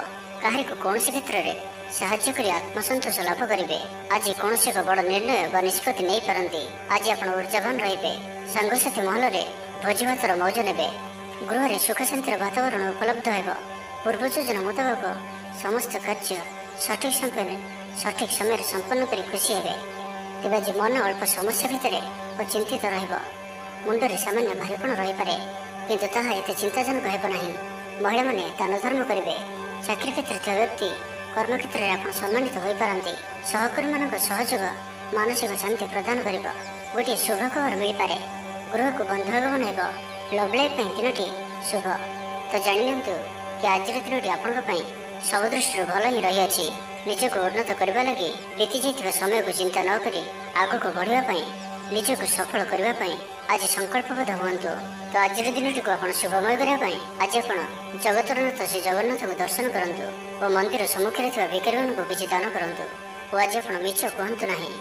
କାହାରିକୁ କୌଣସି କ୍ଷେତ୍ରରେ ସାହାଯ୍ୟ କରି ଆତ୍ମସନ୍ତୋଷ ଲାଭ କରିବେ। ଆଜି କୌଣସି ଏକ ବଡ଼ ନିର୍ଣ୍ଣୟ ବା ନିଷ୍ପତ୍ତି ନେଇପାରନ୍ତି। ଆଜି ଆପଣ ଉର୍ଜାବାନ ରହିବେ। ସାଙ୍ଗସାଥି ମହଲରେ ଭୋଜିଭାତର ମୌଜ ନେବେ। ଗୃହରେ ସୁଖ ଶାନ୍ତିର ବାତାବରଣ ଉପଲବ୍ଧ ହେବ। ପୂର୍ବ ଯୋଜନା ମୁତାବକ ସମସ୍ତ କାର୍ଯ୍ୟ ସଠିକ୍ ସମୟରେ ସମ୍ପନ୍ନ କରି ଖୁସି ହେବେ। ତେବେ ଆଜି ମନ ଅଳ୍ପ ସମସ୍ୟା ଭିତରେ ଓ ଚିନ୍ତିତ ରହିବ। ମୁଣ୍ଡରେ ସାମାନ୍ୟ ଭାରୀପଣ ରହିପାରେ, କିନ୍ତୁ ତାହା ଏତେ ଚିନ୍ତାଜନକ ହେବ ନାହିଁ। ମହିଳାମାନେ ଦାନ ଧର୍ମ କରିବେ। ଚାକିରି କ୍ଷେତ୍ରରେ ଥିବା ବ୍ୟକ୍ତି କର୍ମକ୍ଷେତ୍ରରେ ଆପଣ ସମ୍ମାନିତ ହୋଇପାରନ୍ତି। ସହକର୍ମୀମାନଙ୍କ ସହଯୋଗ ମାନସିକ ଶାନ୍ତି ପ୍ରଦାନ କରିବ। ଗୋଟିଏ ଶୁଭ ଖବର ମିଳିପାରେ। ଗୃହକୁ ବନ୍ଧୁ ଆଗମନ ହେବ। ଲଭ୍ ଲାଇଫ୍ ପାଇଁ ଦିନଟି ଶୁଭ। ତ ଜାଣିନିଅନ୍ତୁ କି ଆଜିର ଦିନଟି ଆପଣଙ୍କ ପାଇଁ ସବୁ ଦୃଷ୍ଟିରୁ ଭଲ ହିଁ ରହିଅଛି। ନିଜକୁ ଉନ୍ନତ କରିବା ଲାଗି ବିତି ଯାଇଥିବା ସମୟକୁ ଚିନ୍ତା ନ କରି ଆଗକୁ ବଢ଼ିବା ପାଇଁ, ନିଜକୁ ସଫଳ କରିବା ପାଇଁ ଆଜି ସଂକଳ୍ପବଦ୍ଧ ହୁଅନ୍ତୁ। ତ ଆଜିର ଦିନଟିକୁ ଆପଣ ଶୁଭମୟ କରିବା ପାଇଁ ଆଜି ଆପଣ ଜଗତରନାଥ ଶ୍ରୀ ଜଗନ୍ନାଥଙ୍କୁ ଦର୍ଶନ କରନ୍ତୁ ଓ ମନ୍ଦିର ସମ୍ମୁଖରେ ଥିବା ଭିକାରୀମାନଙ୍କୁ କିଛି ଦାନ କରନ୍ତୁ। ଓ ଆଜି ଆପଣ ମିଛ କୁହନ୍ତୁ ନାହିଁ।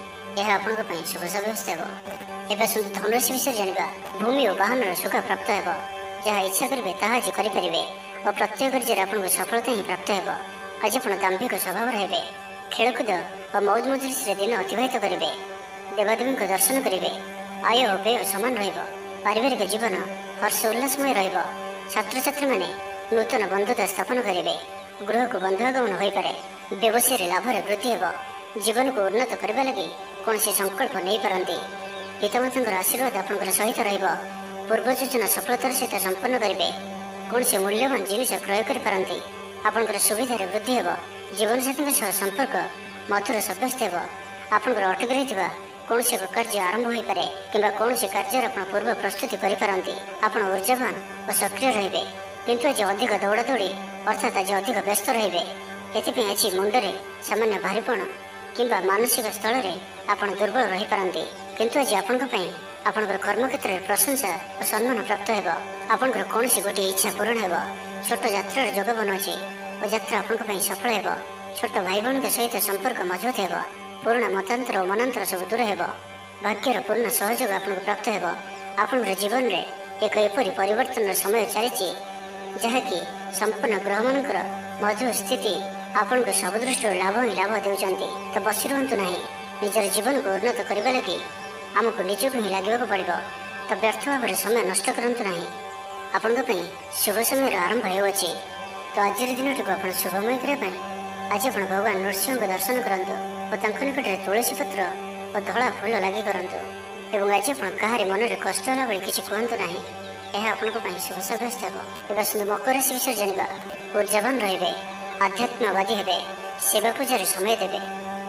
ଏହା ଆପଣଙ୍କ ପାଇଁ ଶୁଭ ସାବ୍ୟସ୍ତ ହେବ। ଏବେ ଆସନ୍ତୁ ଧନୁରାଶି ବିଷୟରେ ଜାଣିବା। ଭୂମି ଓ ବାହନର ସୁଖ ପ୍ରାପ୍ତ ହେବ। ଯାହା ଇଚ୍ଛା କରିବେ ତାହା ଆଜି କରିପାରିବେ ଓ ପ୍ରତ୍ୟେକ କାର୍ଯ୍ୟରେ ଆପଣଙ୍କୁ ସଫଳତା ହିଁ ପ୍ରାପ୍ତ ହେବ। ଆଜି ଆପଣ ଦାମ୍ଭିକ ସ୍ୱଭାବର ହେବେ। ଖେଳକୁଦ ଓ ମୌଜ ମଜଲିସରେ ଦିନ ଅତିବାହିତ କରିବେ। ଦେବାଦେବୀଙ୍କ ଦର୍ଶନ କରିବେ। ଆୟ ଓ ବ୍ୟୟ ସମାନ ରହିବ। ପାରିବାରିକ ଜୀବନ ହର୍ଷ ଉଲ୍ଲାସମୟ ରହିବ। ଛାତ୍ରଛାତ୍ରୀମାନେ ନୂତନ ବନ୍ଧୁତା ସ୍ଥାପନ କରିବେ। ଗୃହକୁ ବନ୍ଧୁ ଆଗମନ ହୋଇପାରେ। ବ୍ୟବସାୟରେ ଲାଭରେ ବୃଦ୍ଧି ହେବ। ଜୀବନକୁ ଉନ୍ନତ କରିବା ଲାଗି କୌଣସି ସଂକଳ୍ପ ନେଇପାରନ୍ତି। ପିତାମାତାଙ୍କର ଆଶୀର୍ବାଦ ଆପଣଙ୍କର ସହିତ ରହିବ। ପୂର୍ବ ଯୋଜନା ସଫଳତାର ସହିତ ସମ୍ପନ୍ନ କରିବେ। କୌଣସି ମୂଲ୍ୟବାନ ଜିନିଷ କ୍ରୟ କରିପାରନ୍ତି। ଆପଣଙ୍କର ସୁବିଧାରେ ବୃଦ୍ଧି ହେବ। ଜୀବନସାଥୀଙ୍କ ସହ ସମ୍ପର୍କ ମଧୁର ସାବ୍ୟସ୍ତ ହେବ। ଆପଣଙ୍କର ଅଟକି ରହିଥିବା କୌଣସି ଏକ କାର୍ଯ୍ୟ ଆରମ୍ଭ ହୋଇପାରେ କିମ୍ବା କୌଣସି କାର୍ଯ୍ୟରେ ଆପଣ ପୂର୍ବ ପ୍ରସ୍ତୁତି କରିପାରନ୍ତି। ଆପଣ ଉର୍ଜାବାନ ଓ ସକ୍ରିୟ ରହିବେ। କିନ୍ତୁ ଆଜି ଅଧିକ ଦୌଡ଼ାଦୌଡ଼ି ଅର୍ଥାତ୍ ଆଜି ଅଧିକ ବ୍ୟସ୍ତ ରହିବେ। ଏଥିପାଇଁ ଆଜି ମୁଣ୍ଡରେ ସାମାନ୍ୟ ଭାରୀପଣ କିମ୍ବା ମାନସିକ ସ୍ଥଳରେ ଆପଣ ଦୁର୍ବଳ ରହିପାରନ୍ତି। କିନ୍ତୁ ଆଜି ଆପଣଙ୍କ ପାଇଁ ଆପଣଙ୍କର କର୍ମକ୍ଷେତ୍ରରେ ପ୍ରଶଂସା ଓ ସମ୍ମାନ ପ୍ରାପ୍ତ ହେବ। ଆପଣଙ୍କର କୌଣସି ଗୋଟିଏ ଇଚ୍ଛା ପୂରଣ ହେବ। ଛୋଟ ଯାତ୍ରାର ଯୋଗ ବନୁଅଛି ଓ ଯାତ୍ରା ଆପଣଙ୍କ ପାଇଁ ସଫଳ ହେବ। ଛୋଟ ଭାଇ ଭଉଣୀଙ୍କ ସହିତ ସମ୍ପର୍କ ମଜବୁତ ହେବ। ପୁରୁଣା ମତାନ୍ତର ଓ ମନାନ୍ତର ସବୁ ଦୂର ହେବ। ଭାଗ୍ୟର ପୂର୍ଣ୍ଣ ସହଯୋଗ ଆପଣଙ୍କୁ ପ୍ରାପ୍ତ ହେବ। ଆପଣଙ୍କର ଜୀବନରେ ଏକ ଏପରି ପରିବର୍ତ୍ତନର ସମୟ ଚାଲିଛି ଯାହାକି ସମ୍ପୂର୍ଣ୍ଣ ଗ୍ରହମାନଙ୍କର ମଧୁର ସ୍ଥିତି ଆପଣଙ୍କୁ ସବୁ ଦୃଷ୍ଟିରୁ ଲାଭ ହିଁ ଲାଭ ଦେଉଛନ୍ତି। ତ ବସି ରୁହନ୍ତୁ ନାହିଁ। ନିଜର ଜୀବନକୁ ଉନ୍ନତ କରିବା ଲାଗି ଆମକୁ ନିଜକୁ ହିଁ ଲାଗିବାକୁ ପଡ଼ିବ। ତ ବ୍ୟର୍ଥ ଭାବରେ ସମୟ ନଷ୍ଟ କରନ୍ତୁ ନାହିଁ। ଆପଣଙ୍କ ପାଇଁ ଶୁଭ ସମୟର ଆରମ୍ଭ ହେଉଅଛି। ତ ଆଜିର ଦିନଟିକୁ ଆପଣ ଶୁଭମୟ କରିବା ପାଇଁ ଆଜି ଆପଣ ଭଗବାନ ନୃସିଂହଙ୍କୁ ଦର୍ଶନ କରନ୍ତୁ ଓ ତାଙ୍କ ନିକଟରେ ତୁଳସୀ ପତ୍ର ଓ ଧଳା ଫୁଲ ଲାଗି କରନ୍ତୁ। ଏବଂ ଆଜି ଆପଣ କାହାରି ମନରେ କଷ୍ଟ ହେଲା ଭଳି କିଛି କୁହନ୍ତୁ ନାହିଁ। ଏହା ଆପଣଙ୍କ ପାଇଁ ଶୁଭ ସାବ୍ୟସ୍ତ ହେବ। ଏବେ ଆସନ୍ତୁ ମକର ରାଶି ବିଷୟରେ ଜାଣିବା। ଉର୍ଜାବାନ ରହିବେ। ଆଧ୍ୟାତ୍ମବାଦୀ ହେବେ। ସେବା ପୂଜାରେ ସମୟ ଦେବେ।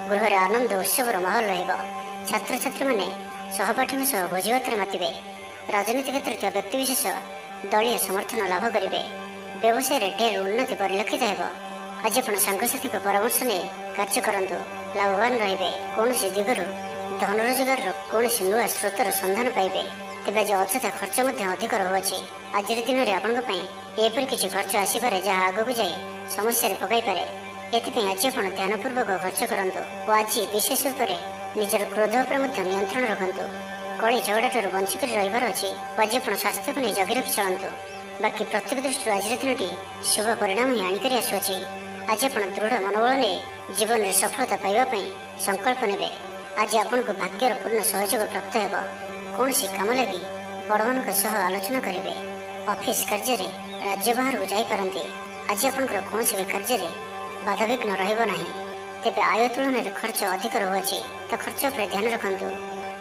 ଗୃହରେ ଆନନ୍ଦ ଉତ୍ସବର ମାହୋଲ ରହିବ। ଛାତ୍ରଛାତ୍ରୀମାନେ ସହପାଠୀଙ୍କ ସହ ଭୋଜିଭାତରେ ମାତିବେ। ରାଜନୀତି କ୍ଷେତ୍ରରେ ଥିବା ବ୍ୟକ୍ତିବିଶେଷ ଦଳୀୟ ସମର୍ଥନ ଲାଭ କରିବେ। ବ୍ୟବସାୟରେ ଢେର ଉନ୍ନତି ପରିଲକ୍ଷିତ ହେବ। ଆଜି ଆପଣ ସାଙ୍ଗସାଥୀଙ୍କ ପରାମର୍ଶ ନେଇ କାର୍ଯ୍ୟ କରନ୍ତୁ। ଲାଭବାନ ରହିବେ। କୌଣସି ଦିଗରୁ ଧନ ରୋଜଗାରର କୌଣସି ନୂଆ ସ୍ରୋତର ସନ୍ଧାନ ପାଇବେ। ତେବେ ଆଜି ଅଯଥା ଖର୍ଚ୍ଚ ମଧ୍ୟ ଅଧିକ ରହୁଅଛି। ଆଜିର ଦିନରେ ଆପଣଙ୍କ ପାଇଁ ଏପରି କିଛି ଖର୍ଚ୍ଚ ଆସିପାରେ ଯାହା ଆଗକୁ ଯାଇ ସମସ୍ୟାରେ ପକାଇପାରେ। ଏଥିପାଇଁ ଆଜି ଆପଣ ଧ୍ୟାନପୂର୍ବକ ଖର୍ଚ୍ଚ କରନ୍ତୁ ଓ ଆଜି ବିଶେଷ ରୂପରେ ନିଜର କ୍ରୋଧ ଉପରେ ମଧ୍ୟ ନିୟନ୍ତ୍ରଣ ରଖନ୍ତୁ। କଳି ଝଗଡ଼ାଠାରୁ ବଞ୍ଚିକରି ରହିବାର ଅଛି ଓ ଆଜି ଆପଣ ସ୍ୱାସ୍ଥ୍ୟକୁ ନେଇ ଜଗି ରଖି ଚଳନ୍ତୁ। ବାକି ପ୍ରତ୍ୟେକ ଦୃଷ୍ଟିରୁ ଆଜିର ଦିନଟି ଶୁଭ ପରିଣାମ ହିଁ ଆଣିକରି ଆସୁଅଛି। ଆଜି ଆପଣ ଦୃଢ଼ ମନୋବଳ ନେଇ ଜୀବନରେ ସଫଳତା ପାଇବା ପାଇଁ ସଂକଳ୍ପ ନେବେ। ଆଜି ଆପଣଙ୍କୁ ଭାଗ୍ୟର ପୂର୍ଣ୍ଣ ସହଯୋଗ ପ୍ରାପ୍ତ ହେବ। କୌଣସି କାମ ଲାଗି ବଡ଼ମାନଙ୍କ ସହ ଆଲୋଚନା କରିବେ। ଅଫିସ କାର୍ଯ୍ୟରେ ରାଜ୍ୟ ବାହାରକୁ ଯାଇପାରନ୍ତି। ଆଜି ଆପଣଙ୍କର କୌଣସି ବି କାର୍ଯ୍ୟରେ ବାଧାବିଘ୍ନ ରହିବ ନାହିଁ। ତେବେ ଆୟ ତୁଳନାରେ ଖର୍ଚ୍ଚ ଅଧିକ ରହୁଅଛି। ତ ଖର୍ଚ୍ଚ ଉପରେ ଧ୍ୟାନ ରଖନ୍ତୁ।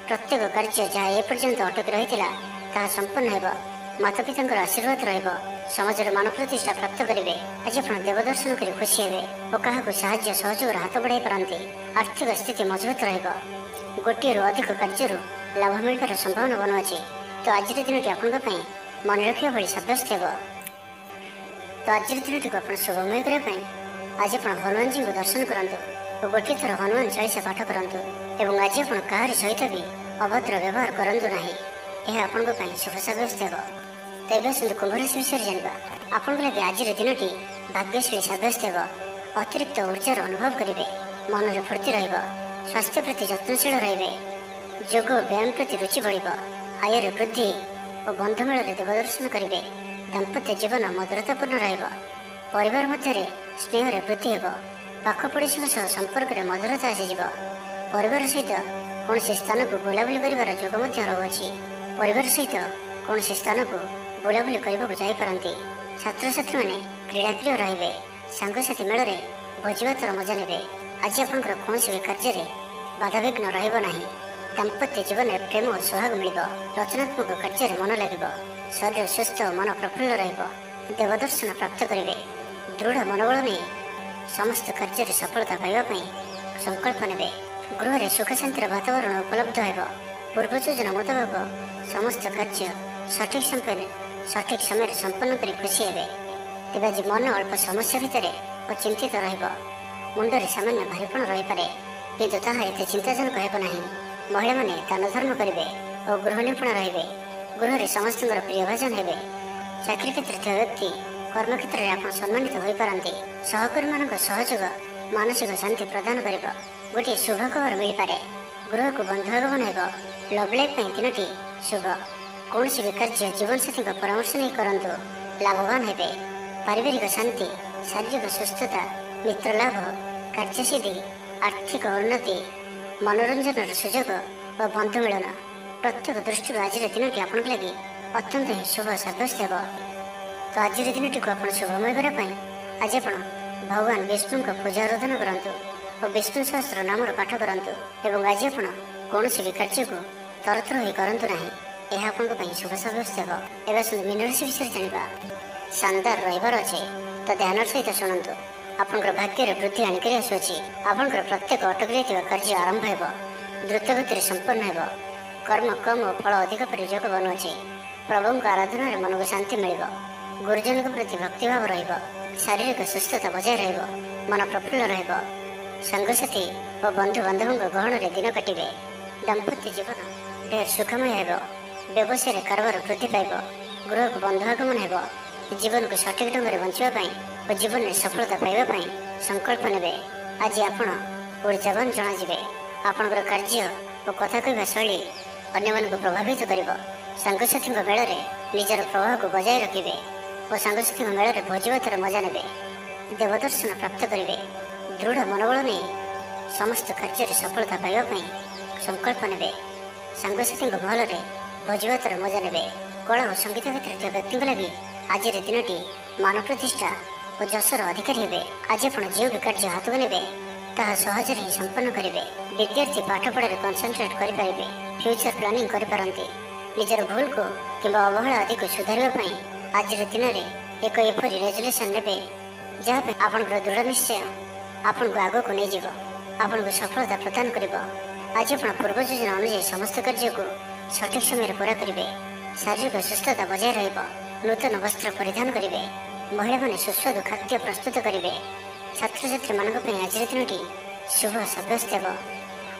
ପ୍ରତ୍ୟେକ କାର୍ଯ୍ୟ ଯାହା ଏପର୍ଯ୍ୟନ୍ତ ଅଟକି ରହିଥିଲା ତାହା ସମ୍ପନ୍ନ ହେବ। ମାତାପିତାଙ୍କର ଆଶୀର୍ବାଦ ରହିବ। ସମାଜରେ ମାନ ପ୍ରତିଷ୍ଠା ପ୍ରାପ୍ତ କରିବେ। ଆଜି ଆପଣ ଦେବ ଦର୍ଶନ କରି ଖୁସି ହେବେ ଓ କାହାକୁ ସାହାଯ୍ୟ ସହଯୋଗର ହାତ ବଢ଼ାଇ ପାରନ୍ତି। ଆର୍ଥିକ ସ୍ଥିତି ମଜବୁତ ରହିବ। ଗୋଟିଏରୁ ଅଧିକ କାର୍ଯ୍ୟରୁ ଲାଭ ମିଳିବାର ସମ୍ଭାବନା ବନୁଅଛି। ତ ଆଜିର ଦିନଟି ଆପଣଙ୍କ ପାଇଁ ମନେ ରଖିବା ଭଳି ସାବ୍ୟସ୍ତ ହେବ। ତ ଆଜିର ଦିନଟିକୁ ଆପଣ ଶୁଭମୟ କରିବା ପାଇଁ ଆଜି ଆପଣ ହନୁମାନଜୀଙ୍କୁ ଦର୍ଶନ କରନ୍ତୁ ଓ ଗୋଟିଏ ଥର ହନୁମାନ ଚାଳିଶା ପାଠ କରନ୍ତୁ। ଏବଂ ଆଜି ଆପଣ କାହାରି ସହିତ ବି ଅଭଦ୍ର ବ୍ୟବହାର କରନ୍ତୁ ନାହିଁ। ଏହା ଆପଣଙ୍କ ପାଇଁ ଶୁଭ ସାବ୍ୟସ୍ତ ହେବ। ତ ଏବେ ଆସନ୍ତୁ କୁମ୍ଭ ରାଶି ବିଷୟରେ ଜାଣିବା। ଆପଣଙ୍କ ଲାଗି ଆଜିର ଦିନଟି ଭାଗ୍ୟଶାଳୀ ସାବ୍ୟସ୍ତ ହେବ। ଅତିରିକ୍ତ ଉର୍ଜାର ଅନୁଭବ କରିବେ। ମନରେ ଫୁର୍ତ୍ତି ରହିବ। ସ୍ୱାସ୍ଥ୍ୟ ପ୍ରତି ଯତ୍ନଶୀଳ ରହିବେ। ଯୋଗ ବ୍ୟାୟାମ ପ୍ରତି ରୁଚି ବଢ଼ିବ। ଆୟରେ ବୃଦ୍ଧି ଓ ବନ୍ଧୁମେଳରେ ଦେବଦର୍ଶନ କରିବେ। ଦାମ୍ପତ୍ୟ ଜୀବନ ମଧୁରତାପୂର୍ଣ୍ଣ ରହିବ। ପରିବାର ମଧ୍ୟରେ ସ୍ନେହରେ ବୃଦ୍ଧି ହେବ। ପାଖ ପଡ଼ୋଶୀଙ୍କ ସହ ସମ୍ପର୍କରେ ମଧୁରତା ଆସିଯିବ। ପରିବାର ସହିତ କୌଣସି ସ୍ଥାନକୁ ବୁଲାବୁଲି କରିବାର ଯୋଗ ମଧ୍ୟ ରହୁଅଛି। ପରିବାର ସହିତ କୌଣସି ସ୍ଥାନକୁ ବୁଲାବୁଲି କରିବାକୁ ଯାଇପାରନ୍ତି। ଛାତ୍ରଛାତ୍ରୀମାନେ କ୍ରୀଡ଼ାପ୍ରିୟ ରହିବେ। ସାଙ୍ଗସାଥି ମେଳରେ ଭୋଜିଭାତର ମଜା ନେବେ। ଆଜି ଆପଣଙ୍କର କୌଣସି ବି କାର୍ଯ୍ୟରେ ବାଧାବିଘ୍ନ ରହିବ ନାହିଁ। ଦାମ୍ପତ୍ୟ ଜୀବନରେ ପ୍ରେମ ଓ ସୁହାଗ ମିଳିବ। ରଚନାତ୍ମକ କାର୍ଯ୍ୟରେ ମନ ଲାଗିବ। ଶରୀର ସୁସ୍ଥ ଓ ମନ ପ୍ରଫୁଲ୍ଲ ରହିବ। ଦେବଦର୍ଶନ ପ୍ରାପ୍ତ କରିବେ। ଦୃଢ଼ ମନୋବଳ ନେଇ ସମସ୍ତ କାର୍ଯ୍ୟରେ ସଫଳତା ପାଇବା ପାଇଁ ସଂକଳ୍ପ ନେବେ। ଗୃହରେ ସୁଖ ଶାନ୍ତିର ବାତାବରଣ ଉପଲବ୍ଧ ହେବ। ପୂର୍ବ ଯୋଜନା ମୁତାବକ ସମସ୍ତ କାର୍ଯ୍ୟ ସଠିକ୍ ସମୟରେ ସମ୍ପନ୍ନ କରି ଖୁସି ହେବେ। ତେବେ ଆଜି ମନ ଅଳ୍ପ ସମସ୍ୟା ଭିତରେ ଓ ଚିନ୍ତିତ ରହିବ। ମୁଣ୍ଡରେ ସାମାନ୍ୟ ଭାରିପଣ ରହିପାରେ, କିନ୍ତୁ ତାହା ଏତେ ଚିନ୍ତାଜନକ ହେବ ନାହିଁ। ମହିଳାମାନେ ଦାନ ଧର୍ମ କରିବେ ଓ ଗୃହ ନିପୁଣ ରହିବେ। ଗୃହରେ ସମସ୍ତଙ୍କର ପ୍ରିୟଭାଜନ ହେବେ। ଚାକିରି କ୍ଷେତ୍ରରେ ଥିବା ବ୍ୟକ୍ତି କର୍ମକ୍ଷେତ୍ରରେ ଆପଣ ସମ୍ମାନିତ ହୋଇପାରନ୍ତି। ସହକର୍ମୀମାନଙ୍କ ସହଯୋଗ ମାନସିକ ଶାନ୍ତି ପ୍ରଦାନ କରିବ। ଗୋଟିଏ ଶୁଭ ଖବର ମିଳିପାରେ। ଗୃହକୁ ବନ୍ଧୁ ଆଗମନ ହେବ। ଲଭ୍ ଲାଇଫ୍ ପାଇଁ ଦିନଟି ଶୁଭ। କୌଣସି ବି କାର୍ଯ୍ୟ ଜୀବନସାଥୀଙ୍କ ପରାମର୍ଶ ନେଇ କରନ୍ତୁ, ଲାଭବାନ ହେବେ। ପାରିବାରିକ ଶାନ୍ତି, ଶାରୀରିକ ସୁସ୍ଥତା, ମିତ୍ର ଲାଭ, କାର୍ଯ୍ୟସିଦ୍ଧି, ଆର୍ଥିକ ଉନ୍ନତି, ମନୋରଞ୍ଜନର ସୁଯୋଗ ଓ ବନ୍ଧୁ ମିଳନ ପ୍ରତ୍ୟେକ ଦୃଷ୍ଟିରୁ ଆଜିର ଦିନଟି ଆପଣଙ୍କ ଲାଗି ଅତ୍ୟନ୍ତ ହିଁ ଶୁଭ ସାବ୍ୟସ୍ତ ହେବ। ତ ଆଜିର ଦିନଟିକୁ ଆପଣ ଶୁଭମୟ କରିବା ପାଇଁ ଆଜି ଆପଣ ଭଗବାନ ବିଷ୍ଣୁଙ୍କ ପୂଜା ଆରାଧନା କରନ୍ତୁ ଓ ବିଷ୍ଣୁ ସହସ୍ର ନାମର ପାଠ କରନ୍ତୁ। ଏବଂ ଆଜି ଆପଣ କୌଣସି ବି କାର୍ଯ୍ୟକୁ ତରତର ହୋଇ କରନ୍ତୁ ନାହିଁ। ଏହା ଆପଣଙ୍କ ପାଇଁ ଶୁଭ ସାବ୍ୟସ୍ତ ହେବ। ଏବେ ଆସନ୍ତୁ ମୀନ ରାଶି ବିଷୟରେ ଜାଣିବା। ଶାନଦାର ରହିବାର ଅଛି, ତ ଧ୍ୟାନର ସହିତ ଶୁଣନ୍ତୁ। ଆପଣଙ୍କର ଭାଗ୍ୟରେ ବୃଦ୍ଧି ଆଣିକରି ଆସୁଅଛି। ଆପଣଙ୍କର ପ୍ରତ୍ୟେକ ଅଟକି ରହିଥିବା କାର୍ଯ୍ୟ ଆରମ୍ଭ ହେବ। ଦ୍ରୁତ ଗତିରେ ସମ୍ପନ୍ନ ହେବ। କର୍ମ କମ୍ ଓ ଫଳ ଅଧିକ ପରି ଯୋଗ ବନୁଅଛି। ପ୍ରଭୁଙ୍କ ଆରାଧନାରେ ମନକୁ ଶାନ୍ତି ମିଳିବ। ଗୁରୁଜନଙ୍କ ପ୍ରତି ଭକ୍ତିଭାବ ରହିବ। ଶାରୀରିକ ସୁସ୍ଥତା ବଜାୟ ରହିବ। ମନ ପ୍ରଫୁଲ୍ଲ ରହିବ। ସାଙ୍ଗସାଥୀ ଓ ବନ୍ଧୁବାନ୍ଧବଙ୍କ ଗହଣରେ ଦିନ କାଟିବେ। ଦାମ୍ପତ୍ୟ ଜୀବନ ଢେର ସୁଖମୟ ହେବ। ବ୍ୟବସାୟରେ କାରବାର ବୃଦ୍ଧି ପାଇବ। ଗୃହକୁ ବନ୍ଧୁ ଆଗମନ ହେବ। ଜୀବନକୁ ସଠିକ୍ ଢଙ୍ଗରେ ବଞ୍ଚିବା ପାଇଁ ଓ ଜୀବନରେ ସଫଳତା ପାଇବା ପାଇଁ ସଂକଳ୍ପ ନେବେ। ଆଜି ଆପଣ ଉର୍ଜାବାନ ଜଣାଯିବେ। ଆପଣଙ୍କର କାର୍ଯ୍ୟ ଓ କଥା କହିବା ଶୈଳୀ ଅନ୍ୟମାନଙ୍କୁ ପ୍ରଭାବିତ କରିବ। ସାଙ୍ଗସାଥୀଙ୍କ ମେଳରେ ନିଜର ପ୍ରଭାବକୁ ବଜାୟ ରଖିବେ ଓ ସାଙ୍ଗସାଥୀଙ୍କ ମେଳରେ ଭୋଜିଭାତର ମଜା ନେବେ। ଦେବଦର୍ଶନ ପ୍ରାପ୍ତ କରିବେ। ଦୃଢ଼ ମନୋବଳ ନେଇ ସମସ୍ତ କାର୍ଯ୍ୟରେ ସଫଳତା ପାଇବା ପାଇଁ ସଂକଳ୍ପ ନେବେ। ସାଙ୍ଗସାଥୀଙ୍କ ମହଲରେ ଭୋଜିଭାତର ମଜା ନେବେ। କଳା ଓ ସଙ୍ଗୀତ କ୍ଷେତ୍ରରେ ଥିବା ବ୍ୟକ୍ତିଙ୍କ ଲାଗି ଆଜିର ଦିନଟି ମାନ ପ୍ରତିଷ୍ଠା ଓ ଯଶର ଅଧିକାରୀ ହେବେ। ଆଜି ଆପଣ ଯେଉଁ ବି କାର୍ଯ୍ୟ ହାତକୁ ନେବେ ତାହା ସହଜରେ ହିଁ ସମ୍ପନ୍ନ କରିବେ। ବିଦ୍ୟାର୍ଥୀ ପାଠପଢ଼ାରେ କନସେନଟ୍ରେଟ୍ କରିପାରିବେ। ଫ୍ୟୁଚର ପ୍ଲାନିଂ କରିପାରନ୍ତି। ନିଜର ଭୁଲକୁ କିମ୍ବା ଅବହେଳା ଆଦିକୁ ସୁଧାରିବା ପାଇଁ ଆଜିର ଦିନରେ ଏକ ଏପରି ରେଜୁଲେସନ୍ ନେବେ ଯାହା ପାଇଁ ଆପଣଙ୍କର ଦୃଢ଼ ନିଶ୍ଚୟ ଆପଣଙ୍କୁ ଆଗକୁ ନେଇଯିବ, ଆପଣଙ୍କୁ ସଫଳତା ପ୍ରଦାନ କରିବ। ଆଜି ଆପଣ ପୂର୍ବ ଯୋଜନା ଅନୁଯାୟୀ ସମସ୍ତ କାର୍ଯ୍ୟକୁ ସଠିକ୍ ସମୟରେ ପୁରା କରିବେ। ଶାରୀରିକ ସୁସ୍ଥତା ବଜାୟ ରହିବ। ନୂତନ ବସ୍ତ୍ର ପରିଧାନ କରିବେ। ମହିଳାମାନେ ସୁସ୍ୱାଦୁ ଖାଦ୍ୟ ପ୍ରସ୍ତୁତ କରିବେ। ଛାତ୍ରଛାତ୍ରୀମାନଙ୍କ ପାଇଁ ଆଜିର ଦିନଟି ଶୁଭ ସାବ୍ୟସ୍ତ ହେବ।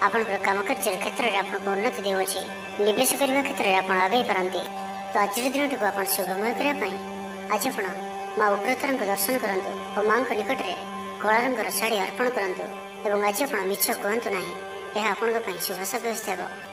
ଆପଣଙ୍କର କାମକାର୍ଯ୍ୟର କ୍ଷେତ୍ରରେ ଆପଣଙ୍କୁ ଉନ୍ନତି ଦେଉଅଛି। ନିବେଶ କରିବା କ୍ଷେତ୍ରରେ ଆପଣ ଆଗେଇ ପାରନ୍ତି। ତ ଆଜିର ଦିନଟିକୁ ଆପଣ ଶୁଭମୟ କରିବା ପାଇଁ ଆଜି ଆପଣ ମା ଉଗ୍ରତାରାଙ୍କ ଦର୍ଶନ କରନ୍ତୁ ଓ ମାଙ୍କ ନିକଟରେ କଳା ରଙ୍ଗର ଶାଢ଼ୀ ଅର୍ପଣ କରନ୍ତୁ। ଏବଂ ଆଜି ଆପଣ ମିଛ କୁହନ୍ତୁ ନାହିଁ। ଏହା ଆପଣଙ୍କ ପାଇଁ ଶୁଭ ସାବ୍ୟସ୍ତ ହେବ।